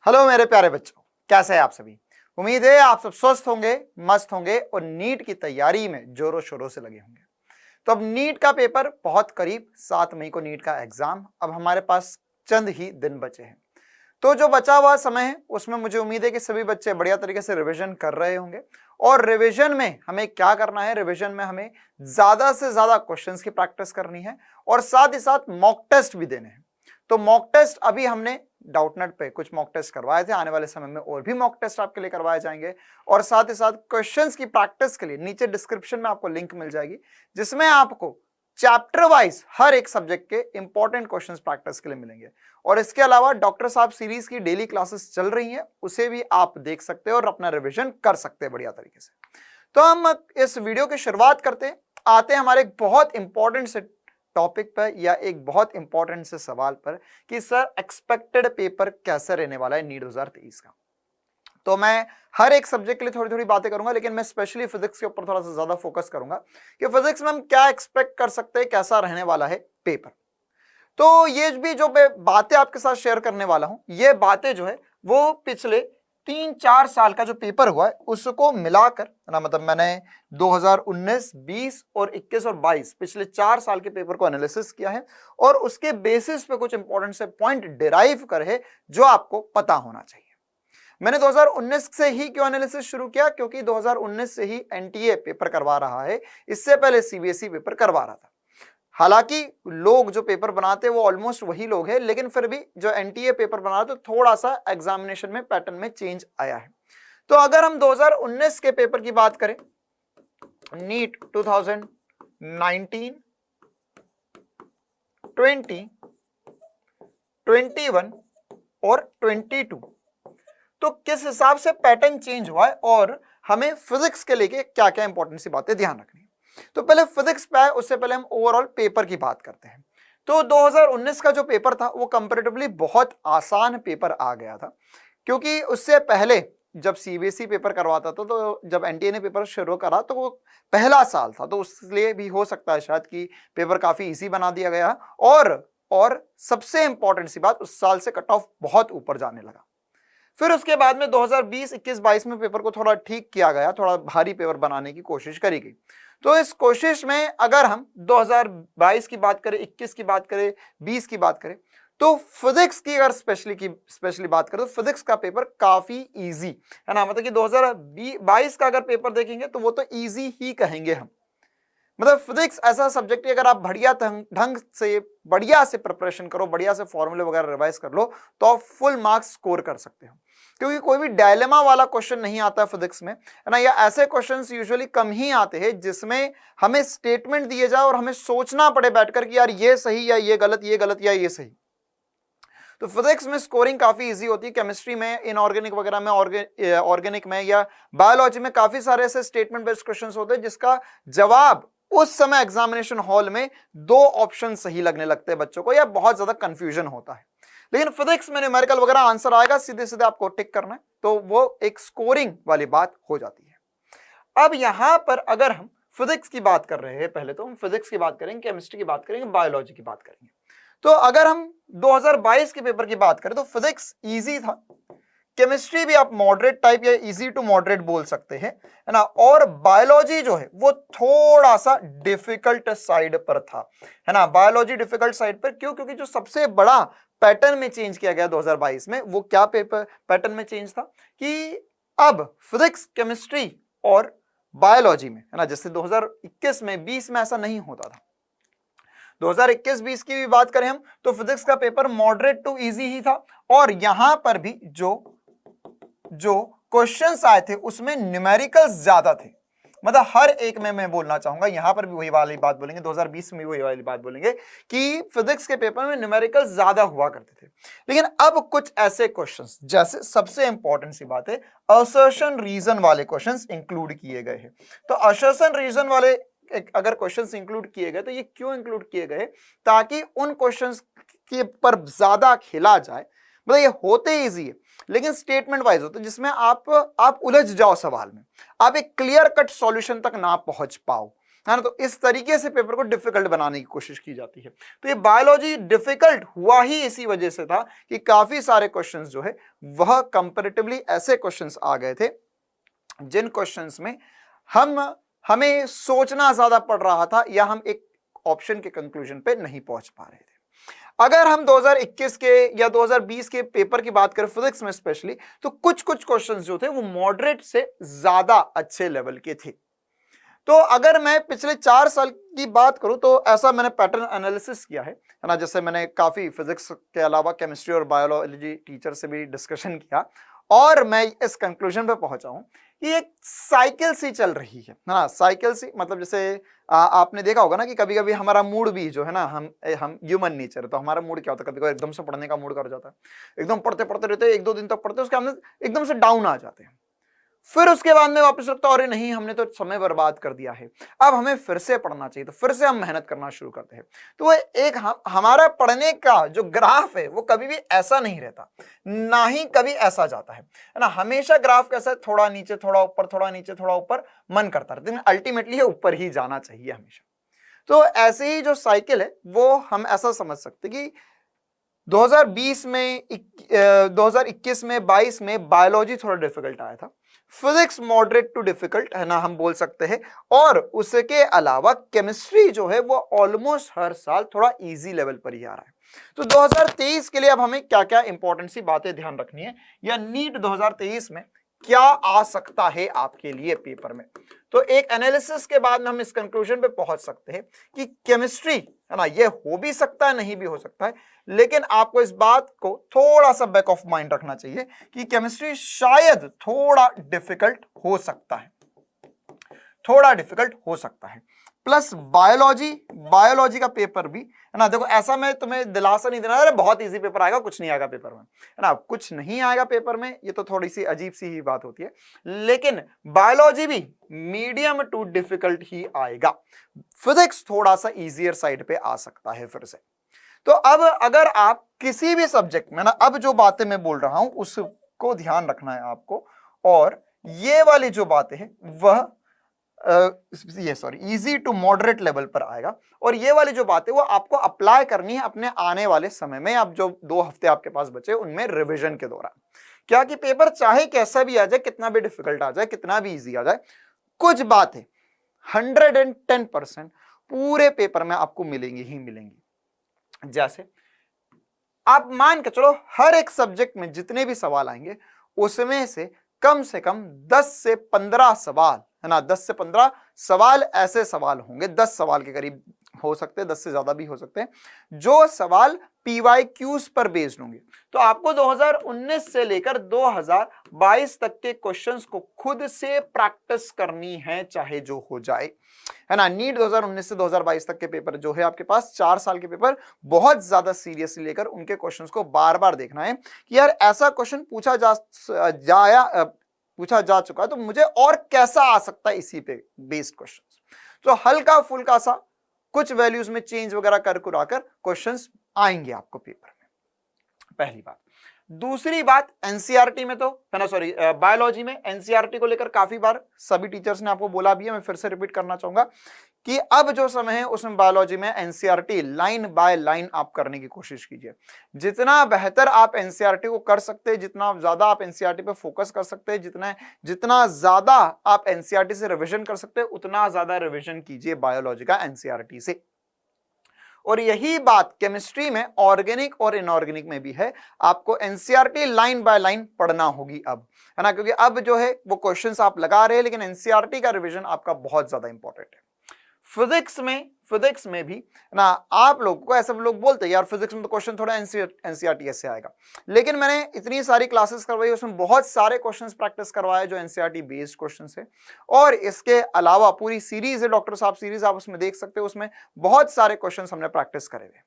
Hello मेरे प्यारे बच्चों, कैसे हैं आप सभी। उम्मीद है आप सब स्वस्थ होंगे, मस्त होंगे और नीट की तैयारी में जोरों शोरों से लगे होंगे। तो अब नीट का पेपर बहुत करीब, 7 मई को नीट का एग्जाम, अब हमारे पास चंद ही दिन बचे हैं। तो जो बचा हुआ समय है उसमें मुझे उम्मीद है कि सभी बच्चे बढ़िया तरीके से रिवीजन कर रहे होंगे। और रिवीजन में हमें क्या करना है, रिवीजन में हमें ज्यादा से ज्यादा क्वेश्चंस की प्रैक्टिस करनी है और साथ ही साथ मॉक टेस्ट भी देने हैं। तो मॉक टेस्ट अभी हमने डाउटनेट पे कुछ मॉक टेस्ट करवाए थे, आने वाले समय में और भी मॉक टेस्ट आपके लिए करवाए जाएंगे। और साथ ही साथ क्वेश्चंस की प्रैक्टिस के लिए नीचे डिस्क्रिप्शन में आपको लिंक मिल जाएगी, जिसमें आपको चैप्टर वाइज हर एक सब्जेक्ट के इंपॉर्टेंट क्वेश्चंस प्रैक्टिस के लिए मिलेंगे। और इसके अलावा डॉक्टर साहब सीरीज की डेली क्लासेस चल रही हैं, उसे भी आप देख सकते हैं और अपना रिवीजन कर सकते हैं बढ़िया तरीके से। तो हम इस वीडियो की शुरुआत करते आते हैं हमारे एक बहुत इंपॉर्टेंट से टॉपिक पर या एक बहुत इंपॉर्टेंट से सवाल पर कि सर एक्सपेक्टेड पेपर कैसा रहने वाला है नीट 2023 का। तो मैं हर एक सब्जेक्ट के लिए थोड़ी थोड़ी बातें करूंगा, लेकिन मैं स्पेशली फिजिक्स के ऊपर थोड़ा सा ज्यादा फोकस करूंगा कि फिजिक्स में हम क्या एक्सपेक्ट कर सकते हैं, कैसा रहने वाला है पेपर। तो ये भी जो मैं बातें आपके साथ शेयर करने वाला हूं, ये बातें जो है वो पिछले 3-4 साल का जो पेपर हुआ है उसको मिलाकर ना, मतलब मैंने 2019, 20 और 21 और 22 पिछले 4 साल के पेपर को एनालिसिस किया है और उसके बेसिस पे कुछ इंपॉर्टेंट से पॉइंट डिराइव करे जो आपको पता होना चाहिए। मैंने 2019 से ही क्यों एनालिसिस शुरू किया, क्योंकि 2019 से ही एनटीए पेपर करवा रहा है, इससे पहले सीबीएसई पेपर करवा रहा था। हालांकि लोग जो पेपर बनाते हैं वो ऑलमोस्ट वही लोग हैं, लेकिन फिर भी जो एनटीए पेपर बना रहे तो थोड़ा सा एग्जामिनेशन में पैटर्न में चेंज आया है। तो अगर हम 2019 के पेपर की बात करें, नीट 2019, 20, 21 और 22, तो किस हिसाब से पैटर्न चेंज हुआ है और हमें फिजिक्स के लेके क्या क्या इंपॉर्टेंट सी बातें ध्यान रखनी है। तो पहले फिजिक्स पे आए, उससे पहले हम ओवरऑल पेपर की बात करते हैं। तो 2019 का जो पेपर था वो कंपैरेटिवली बहुत आसान पेपर आ गया था, क्योंकि उससे पहले जब सीबीएसई पेपर करवाता था, तो जब एनटीए ने पेपर शुरू करा तो वो पहला साल था, तो उसलिए भी हो सकता है शायद कि पेपर काफी इजी बना दिया गया। और सबसे इंपॉर्टेंट सी बात, उस साल से कट ऑफ बहुत ऊपर जाने लगा। फिर उसके बाद में 2020, 21, 22 में पेपर को थोड़ा ठीक किया गया, थोड़ा भारी पेपर बनाने की कोशिश करी गई। तो इस कोशिश में अगर हम 2022 की बात करें, 21 की बात करें, 20 की बात करें, तो फिजिक्स की अगर स्पेशली बात करें तो फिजिक्स का पेपर काफी इजी है ना। मतलब कि 2022 का अगर पेपर देखेंगे तो वो तो इजी ही कहेंगे हम। मतलब फिजिक्स ऐसा सब्जेक्ट है, अगर आप ढंग से बढ़िया से प्रिपरेशन करो, बढ़िया से फॉर्मूले वगैरह रिवाइज कर लो, तो आप फुल मार्क्स स्कोर कर सकते हो, क्योंकि कोई भी डायलेमा वाला क्वेश्चन नहीं आता फिजिक्स में, है ना। या ऐसे क्वेश्चंस यूजुअली कम ही आते हैं जिसमें हमें स्टेटमेंट दिए जाए और हमें सोचना पड़े बैठकर कि यार ये सही या ये गलत, ये गलत या ये सही। तो फिजिक्स में स्कोरिंग काफी इजी होती है। केमिस्ट्री में, इनऑर्गेनिक वगैरह में, ऑर्गेनिक में या बायोलॉजी में काफी सारे ऐसे स्टेटमेंट बेस्ड क्वेश्चंस होते हैं जिसका जवाब उस समय एग्जामिनेशन हॉल में 2 ऑप्शन सही लगने लगते हैं बच्चों को, या बहुत ज्यादा कंफ्यूजन होता है। लेकिन फिजिक्स में न्यूमेरिकल वगैरह आंसर आएगा, सीधे सीधे आपको टिक करना है, तो वो एक स्कोरिंग वाली बात हो जाती है। अब यहां पर अगर हम फिजिक्स की बात कर रहे हैं, पहले तो हम फिजिक्स की बात करेंगे, केमिस्ट्री की बात करेंगे, बायोलॉजी की बात करेंगे। तो अगर हम 2022 के पेपर की बात करें तो फिजिक्स इजी था, केमिस्ट्री भी आप मॉडरेट टाइप या इजी टू मॉडरेट बोल सकते हैं, है ना। और बायोलॉजी जो है वो थोड़ा सा डिफिकल्ट साइड पर था, है ना। बायोलॉजी डिफिकल्ट साइड पर क्यों? क्योंकि जो सबसे बड़ा पैटर्न में चेंज किया गया 2022 में, वो क्या पेपर पैटर्न में चेंज था कि अब फिजिक्स, केमिस्ट्री और बायोलॉजी में, है ना, जैसे 2021 में, 20 में ऐसा नहीं होता था। 2021-20 की भी बात करें हम तो फिजिक्स का पेपर मॉडरेट टू इजी ही था, और यहां पर भी जो क्वेश्चंस आए थे उसमें न्यूमेरिकल्स ज्यादा थे। मतलब हर एक में मैं बोलना चाहूंगा, यहां पर भी वही वाली बात बोलेंगे, 2020 में भी वही वाली बात बोलेंगे कि फिजिक्स के पेपर में न्यूमेरिकल्स ज्यादा हुआ करते थे। लेकिन अब कुछ ऐसे क्वेश्चंस, जैसे सबसे इंपॉर्टेंट सी बात है, असर्शन रीजन वाले क्वेश्चंस इंक्लूड किए गए हैं। तो असर्शन रीजन वाले अगर क्वेश्चंस इंक्लूड किए गए तो ये क्यों इंक्लूड किए गए? ताकि उन क्वेश्चंस के पर ज्यादा खेला जाए। मतलब ये होते इजी है लेकिन स्टेटमेंट वाइज होते, जिसमें आप उलझ जाओ सवाल में, आप एक क्लियर कट सॉल्यूशन तक ना पहुंच पाओ। है ना। तो इस तरीके से पेपर को डिफिकल्ट बनाने की कोशिश की जाती है। तो ये बायोलॉजी डिफिकल्ट हुआ ही इसी वजह से था कि काफी सारे क्वेश्चंस जो है वह कंपैरेटिवली ऐसे क्वेश्चंस आ गए थे जिन क्वेश्चंस में हमें सोचना ज्यादा पड़ रहा था या हम एक ऑप्शन के कंक्लूजन पे नहीं पहुंच पा रहे थे। अगर हम 2021 के या 2020 के पेपर की बात करें फिजिक्स में स्पेशली, तो कुछ क्वेश्चंस जो थे वो मॉडरेट से ज्यादा अच्छे लेवल के थे। तो अगर मैं पिछले 4 साल की बात करूं तो ऐसा मैंने पैटर्न एनालिसिस किया है ना। जैसे मैंने काफी फिजिक्स के अलावा केमिस्ट्री और बायोलॉजी टीचर से भी डिस्कशन किया और मैं इस कंक्लूजन पे पहुंचा हूं कि एक साइकिल सी चल रही है ना। साइकिल सी मतलब जैसे आपने देखा होगा ना कि कभी कभी हमारा मूड भी जो है ना, हम ह्यूमन नेचर है, तो हमारा मूड क्या होता है, कभी कभी एकदम से पढ़ने का मूड कर जाता है, एकदम पढ़ते पढ़ते रहते हैं, 1-2 दिन तक पढ़ते हैं, उसके बाद एकदम से डाउन आ जाते हैं। फिर उसके बाद में वापस लगता है अरे नहीं हमने तो समय बर्बाद कर दिया है, अब हमें फिर से पढ़ना चाहिए, तो फिर से हम मेहनत करना शुरू करते हैं। तो वो एक हमारा पढ़ने का जो ग्राफ है वो कभी भी ऐसा नहीं रहता, ना ही कभी ऐसा जाता है ना। हमेशा ग्राफ कैसा, थोड़ा नीचे थोड़ा ऊपर, थोड़ा नीचे थोड़ा ऊपर, मन करता रहता है, लेकिन अल्टीमेटली ऊपर ही जाना चाहिए हमेशा। तो ऐसे ही जो साइकिल है वो हम ऐसा समझ सकते कि 2020 में 2021 में 22 में बायोलॉजी थोड़ा डिफिकल्ट आया था, फिजिक्स मॉडरेट टू डिफिकल्ट है ना, हम बोल सकते हैं। और उसके अलावा केमिस्ट्री जो है वो ऑलमोस्ट हर साल थोड़ा इजी लेवल पर ही आ रहा है। तो 2023 के लिए अब हमें क्या क्या इंपॉर्टेंट सी बातें ध्यान रखनी है, या नीट 2023 में क्या आ सकता है आपके लिए पेपर में। तो एक एनालिसिस के बाद में हम इस कंक्लूजन पे पहुंच सकते हैं कि केमिस्ट्री है ना, ये हो भी सकता है, नहीं भी हो सकता है, लेकिन आपको इस बात को थोड़ा सा बैक ऑफ माइंड रखना चाहिए कि केमिस्ट्री शायद थोड़ा डिफिकल्ट हो सकता है, थोड़ा डिफिकल्ट हो सकता है। प्लस बायोलॉजी का पेपर भी है ना, देखो ऐसा मैं तुम्हें दिलासा नहीं देना अरे बहुत इजी पेपर आएगा, कुछ नहीं आएगा पेपर में, है ना, कुछ नहीं आएगा पेपर में, ये तो थोड़ी सी अजीब सी ही बात होती है। लेकिन बायोलॉजी भी मीडियम टू डिफिकल्ट ही आएगा, फिजिक्स थोड़ा सा इजियर साइड पे आ सकता है फिर से। तो अब अगर आप किसी भी सब्जेक्ट में ना, अब जो बातें मैं बोल रहा हूं उसको ध्यान रखना है आपको, और ये वाली जो बातें हैं वह इजी टू मॉडरेट लेवल पर आएगा, और ये वाली जो बात है वो आपको अप्लाई करनी है अपने आने वाले समय में। अब जो 2 हफ्ते आपके पास बचे उनमें रिवीजन के दौरान, क्या कि पेपर चाहे कैसा भी आ जाए, कितना भी डिफिकल्ट आ जाए, कितना भी इजी आ जाए, कुछ बातें 110% पूरे पेपर में आपको मिलेंगी ही मिलेंगी। जैसे आप मान के चलो हर एक सब्जेक्ट में जितने भी सवाल आएंगे उसमें से कम 10 से 15 सवाल है ना, 10 से 15 सवाल ऐसे सवाल होंगे, 10 सवाल के करीब हो सकते हैं, 10 से ज्यादा भी हो सकते हैं, जो सवाल PYQs पर बेस्ड होंगे। तो आपको 2019 से लेकर 2022 तक के क्वेश्चंस को खुद से प्रैक्टिस करनी है, चाहे जो हो जाए, है ना। नीट 2019 से 2022 तक के पेपर जो है आपके पास 4 साल के पेपर, बहुत ज्यादा सीरियसली लेकर उनके क्वेश्चंस को बार बार देखना है कि यार ऐसा क्वेश्चन पूछा जा चुका है तो मुझे और कैसा आ सकता है इसी पे बेस्ड क्वेश्चंस। तो हल्का फुल्का सा कुछ वैल्यूज में चेंज वगैरह कर कुराकर क्वेश्चंस आएंगे आपको पेपर में, पहली बात। दूसरी बात, एनसीईआरटी में तो है ना, सॉरी बायोलॉजी में एनसीईआरटी को लेकर काफी बार सभी टीचर्स ने आपको बोला भी है, मैं फिर से रिपीट करना चाहूंगा कि अब जो समय है उसमें बायोलॉजी में एनसीईआरटी लाइन बाय लाइन आप करने की कोशिश कीजिए। जितना बेहतर आप एनसीईआरटी को कर सकते हैं, जितना ज्यादा आप एनसीईआरटी पे फोकस कर सकते हैं, जितना ज्यादा आप एनसीईआरटी से रिवीजन कर सकते हैं, उतना ज्यादा रिवीजन कीजिए बायोलॉजी का एनसीईआरटी से। और यही बात केमिस्ट्री में ऑर्गेनिक और इनऑर्गेनिक में भी है, आपको एनसीईआरटी लाइन बाय लाइन पढ़ना होगी अब, है ना, क्योंकि अब जो है वो क्वेश्चंस आप लगा रहे हैं, लेकिन एनसीईआरटी का रिवीजन आपका बहुत ज्यादा इंपॉर्टेंट है। फिजिक्स में भी ना, आप लोग को ऐसे लोग बोलते हैं यार फिजिक्स में तो क्वेश्चन थोड़ा एनसीईआरटी ऐसे आएगा, लेकिन मैंने इतनी सारी क्लासेस करवाई, उसमें बहुत सारे क्वेश्चंस प्रैक्टिस करवाए जो एनसीईआरटी बेस्ड क्वेश्चंस है। और इसके अलावा पूरी सीरीज है डॉक्टर साहब सीरीज, आप उसमें देख सकते हो, उसमें बहुत सारे क्वेश्चंस हमने प्रैक्टिस करे हुए।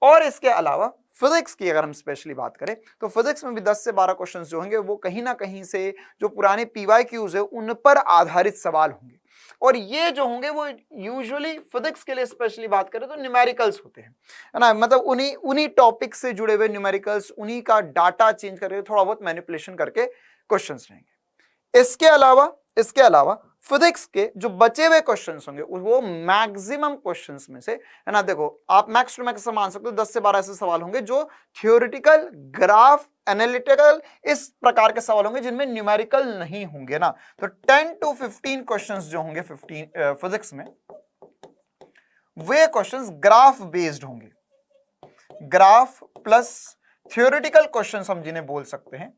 और इसके अलावा फिजिक्स की अगर हम स्पेशली बात करें तो फिजिक्स में भी 10 से 12 क्वेश्चंस जो होंगे वो कहीं ना कहीं से जो पुराने PYQs है उन पर आधारित सवाल होंगे, और ये जो होंगे वो यूजुअली फिजिक्स के लिए स्पेशली बात करें तो न्यूमेरिकल्स होते हैं, है ना, मतलब उन्हीं टॉपिक से जुड़े हुए न्यूमेरिकल्स, उन्हीं का डाटा चेंज करके थोड़ा बहुत मैनिपुलेशन करके क्वेश्चंस रहेंगे। इसके अलावा फिजिक्स के जो बचे हुए क्वेश्चंस होंगे वो मैक्सिमम क्वेश्चंस में से, है ना, देखो आप मैक्स टू मैक्स मान सकते हो 10 से 12 ऐसे सवाल होंगे जो थ्योरेटिकल, ग्राफ, एनालिटिकल, इस प्रकार के सवाल होंगे जिनमें न्यूमेरिकल नहीं होंगे ना। तो 10 to 15 क्वेश्चंस जो होंगे फिजिक्स में, वे क्वेश्चंस ग्राफ बेस्ड होंगे। ग्राफ प्लस थ्योरेटिकल क्वेश्चंस हम जिन्हें बोल सकते हैं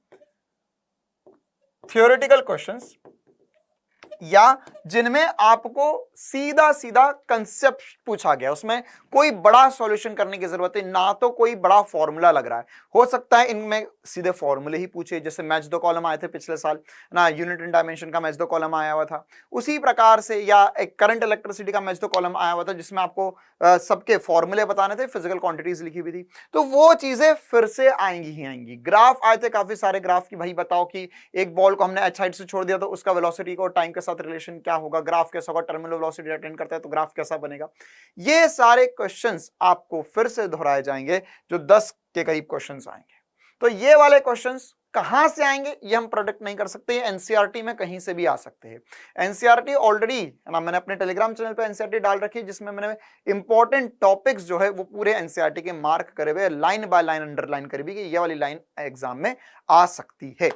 थ्योरेटिकल क्वेश्चंस, या जिनमें आपको सीधा सीधा कंसेप्ट पूछा गया, उसमें कोई बड़ा सॉल्यूशन करने की जरूरत है ना, तो कोई बड़ा फॉर्मूला लग रहा है। हो सकता है इनमें सीधे फॉर्मूले ही पूछे, जैसे मैच द कॉलम आए थे पिछले साल ना, यूनिट एंड डायमेंशन का मैच द कॉलम आया हुआ था, उसी प्रकार से, या एक करंट इलेक्ट्रिसिटी का मैच द कॉलम आया हुआ था जिसमें आपको सबके फॉर्मूले बताने थे, फिजिकल क्वांटिटीज लिखी हुई थी। तो वो चीजें फिर से आएंगी ही आएंगी। ग्राफ आए थे काफी सारे ग्राफ की, भाई बताओ कि एक बॉल को हमने एच हाइट से छोड़ दिया तो उसका वेलोसिटी को टाइम के साथ रिलेशन क्या होगा, ग्राफ कैसा होगा, टर्मिनल वेलोसिटी अटेंड करता है तो ग्राफ कैसा बनेगा। ये सारे क्वेश्चंस आपको फिर से दोहराए जाएंगे, जो 10 के करीब क्वेश्चंस आएंगे। तो ये वाले क्वेश्चंस कहां से आएंगे ये हम प्रोडिक्ट नहीं कर सकते, एनसीईआरटी में कहीं से भी आ सकते हैं। एनसीईआरटी ऑलरेडी ना, मैंने अपने टेलीग्राम चैनल पे एनसीईआरटी डाल रखी है, जिसमें मैंने इंपॉर्टेंट टॉपिक्स जो है वो पूरे एनसीईआरटी के मार्क करे हुए, लाइन बाय लाइन अंडरलाइन करी हुई कि ये वाली लाइन एग्जाम में आ सकती है।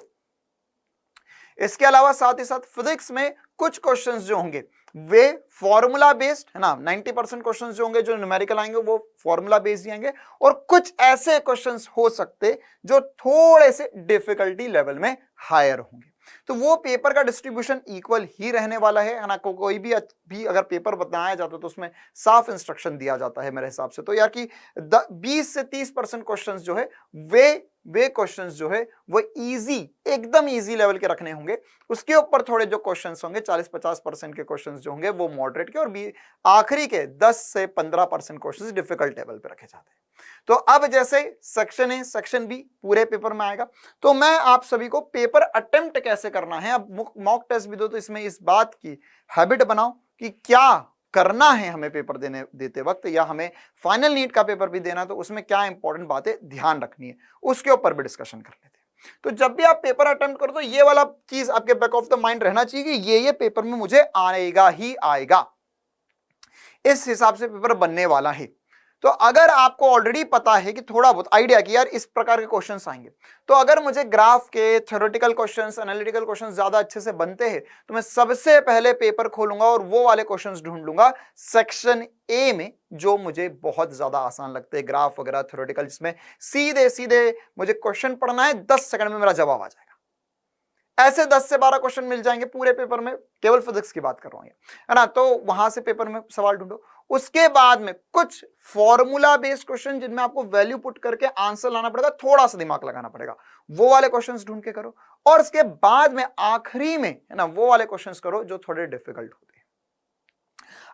इसके अलावा साथ ही साथ फिजिक्स में कुछ क्वेश्चंस जो होंगे वे फॉर्मूला बेस्ड, है ना, 90% क्वेश्चंस जो होंगे जो न्यूमेरिकल आएंगे वो फॉर्मूला बेस्ड ही आएंगे, और कुछ ऐसे क्वेश्चंस हो सकते जो थोड़े से डिफिकल्टी लेवल में हायर होंगे। तो वो पेपर का डिस्ट्रीब्यूशन इक्वल ही रहने वाला है ना। कोई भी अगर पेपर बताया जाता है तो उसमें साफ इंस्ट्रक्शन दिया जाता है मेरे हिसाब से। तो यार कि 20 से 30% क्वेश्चंस जो है वे क्वेश्चंस जो है वो इजी, एकदम इजी लेवल के रखने होंगे। उसके ऊपर थोड़े जो क्वेश्चंस होंगे 40-50% के क्वेश्चंस जो होंगे वो मॉडरेट के, और आखिरी के 10 से 15% क्वेश्चंस डिफिकल्ट लेवल पे रखे जाते हैं। तो अब जैसे सेक्शन ए, सेक्शन बी पूरे पेपर में आएगा, तो मैं आप सभी को पेपर अटेम्प्ट कैसे करना है, अब मॉक टेस्ट भी दो तो इसमें इस बात की हैबिट बनाओ कि क्या करना है हमें पेपर देते वक्त, या हमें फाइनल नीट का पेपर भी देना तो उसमें क्या इंपॉर्टेंट बातें ध्यान रखनी है, उसके ऊपर भी डिस्कशन कर लेते हैं। तो जब भी आप पेपर अटेम्प्ट करो तो ये वाला चीज आपके बैक ऑफ द माइंड रहना चाहिए कि ये पेपर में मुझे आएगा ही आएगा, इस हिसाब से पेपर बनने वाला है। तो अगर आपको ऑलरेडी पता है कि थोड़ा बहुत आइडिया कि यार इस प्रकार के क्वेश्चंस आएंगे, तो अगर मुझे ग्राफ के, थ्योरेटिकल क्वेश्चंस, एनालिटिकल क्वेश्चंस ज्यादा अच्छे से बनते हैं तो मैं सबसे पहले पेपर खोलूंगा और वो वाले क्वेश्चंस ढूंढ लूंगा सेक्शन ए में, जो मुझे बहुत ज्यादा आसान लगते हैं, ग्राफ वगैरह थ्योरेटिकल, जिसमें सीधे सीधे मुझे क्वेश्चन पढ़ना है, 10 सेकंड में मेरा जवाब आ जाएगा। ऐसे 10 से 12 क्वेश्चन मिल जाएंगे पूरे पेपर में, केवल फिजिक्स की बात कर रहा हूं, है ना। तो वहां से पेपर में सवाल ढूंढो। उसके बाद में कुछ फॉर्मूला बेस्ड क्वेश्चन जिनमें आपको वैल्यू पुट करके आंसर लाना पड़ेगा, थोड़ा सा दिमाग लगाना पड़ेगा, वो वाले क्वेश्चंस ढूंढ के करो। और उसके बाद में आखिरी में, है ना, वो वाले क्वेश्चंस करो जो थोड़े डिफिकल्ट होते हैं।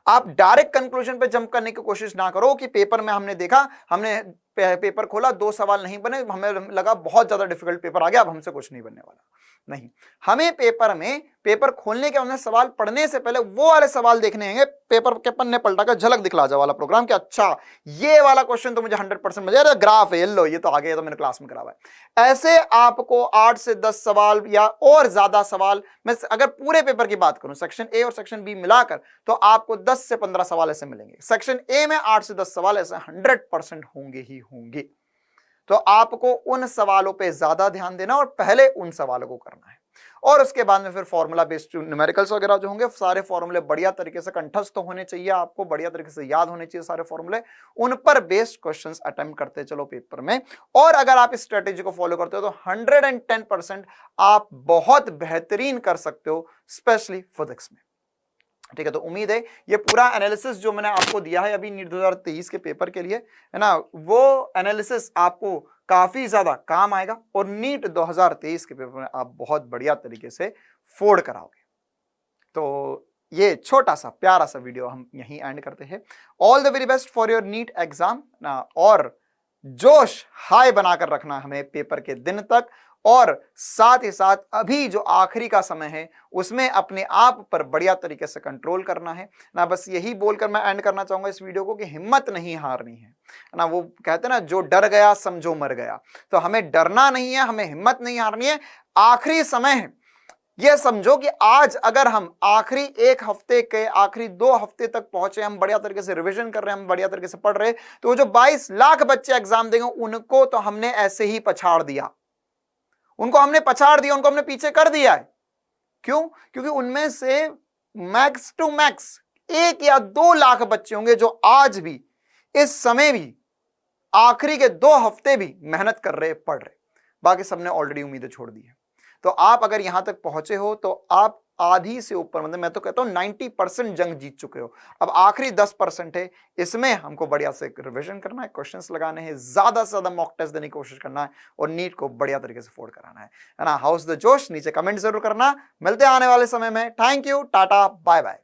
आप डायरेक्ट कंक्लूजन पे जंप करने की कोशिश ना करो कि पेपर में हमने देखा, हमने पेपर खोला, 2 सवाल नहीं बने, हमें लगा बहुत ज्यादा डिफिकल्ट पेपर आ गया, अब हमसे कुछ नहीं बनने वाला। नहीं, हमें पेपर खोलने के हमने सवाल पढ़ने से पहले वो वाले सवाल देखने हैं, पेपर के पन्ने पलटा कर झलक दिखला जाए वाला प्रोग्राम कि अच्छा ये वाला क्वेश्चन तो मुझे 100% मजा आ रहा है, ग्राफ है, लो ये तो आगे है, तो मैंने क्लास में करा हुआ है। ऐसे आपको 8 से 10 सवाल या और ज्यादा सवाल, मैं अगर पूरे पेपर की बात करूं सेक्शन ए और सेक्शन बी मिलाकर, तो आपको 10 से 15 सवाल ऐसे मिलेंगे। सेक्शन ए में 8 से 10 सवाल ऐसे 100% होंगे ही होंगे। तो आपको उन सवालों पे ज्यादा ध्यान देना और पहले उन सवालों को करना है, और उसके बाद में फिर फॉर्मूला बेस्ड न्यूमेरिकल्स वगैरह जो होंगे, सारे फॉर्मूले बढ़िया तरीके से कंठस्थ होने चाहिए, आपको बढ़िया तरीके से याद होने चाहिए सारे फॉर्मूले, उन पर बेस्ड क्वेश्चंस अटेम्प्ट करते चलो पेपर में। और अगर आप इस स्ट्रेटेजी को फॉलो करते हो तो 110% आप बहुत बेहतरीन कर सकते हो, स्पेशली फिजिक्स में। ठीक है, तो उम्मीद है ये पूरा एनालिसिस जो मैंने आपको दिया है अभी नीट 2023 के पेपर के लिए, है ना, वो एनालिसिस आपको काफी ज्यादा काम आएगा और नीट 2023 के पेपर में आप बहुत बढ़िया तरीके से फोड़ कराओगे। तो ये छोटा सा प्यारा सा वीडियो हम यहीं एंड करते हैं। All the very best for your NEET exam ना, और जोश हाई बनाकर रखना हमें पेपर के दिन तक, और साथ ही साथ अभी जो आखिरी का समय है उसमें अपने आप पर बढ़िया तरीके से कंट्रोल करना है ना। बस यही बोलकर मैं एंड करना चाहूंगा इस वीडियो को कि हिम्मत नहीं हारनी है ना। वो कहते हैं ना, जो डर गया समझो मर गया। तो हमें डरना नहीं है, हमें हिम्मत नहीं हारनी है। आखिरी समय है, ये समझो कि आज अगर हम आखिरी एक हफ्ते के आखिरी 2 हफ्ते तक पहुंचे, हम बढ़िया तरीके से रिवीजन कर रहे हैं, हम बढ़िया तरीके से पढ़ रहे, तो वो जो 22 लाख बच्चे एग्जाम देंगे उनको तो हमने ऐसे ही पछाड़ दिया, उनको हमने पीछे कर दिया है। क्यों? क्योंकि उनमें से मैक्स टू मैक्स 1 या 2 लाख बच्चे होंगे जो आज भी इस समय भी आखिरी के 2 हफ्ते भी मेहनत कर रहे, पढ़ रहे, बाकी सबने ऑलरेडी उम्मीदें छोड़ दी है। तो आप अगर यहां तक पहुंचे हो तो आप आधी से ऊपर, मतलब मैं तो कहता हूं 90% जंग जीत चुके हो। अब आखिरी 10% है, इसमें हमको बढ़िया से रिवीजन करना है, क्वेश्चंस लगाने हैं, ज्यादा से ज्यादा मॉक टेस्ट देने की कोशिश करना है और नीट को बढ़िया तरीके से फोड़ कराना है ना। हाउस द जोश नीचे कमेंट जरूर करना। मिलते हैं आने वाले समय में। Thank you, tata, bye bye.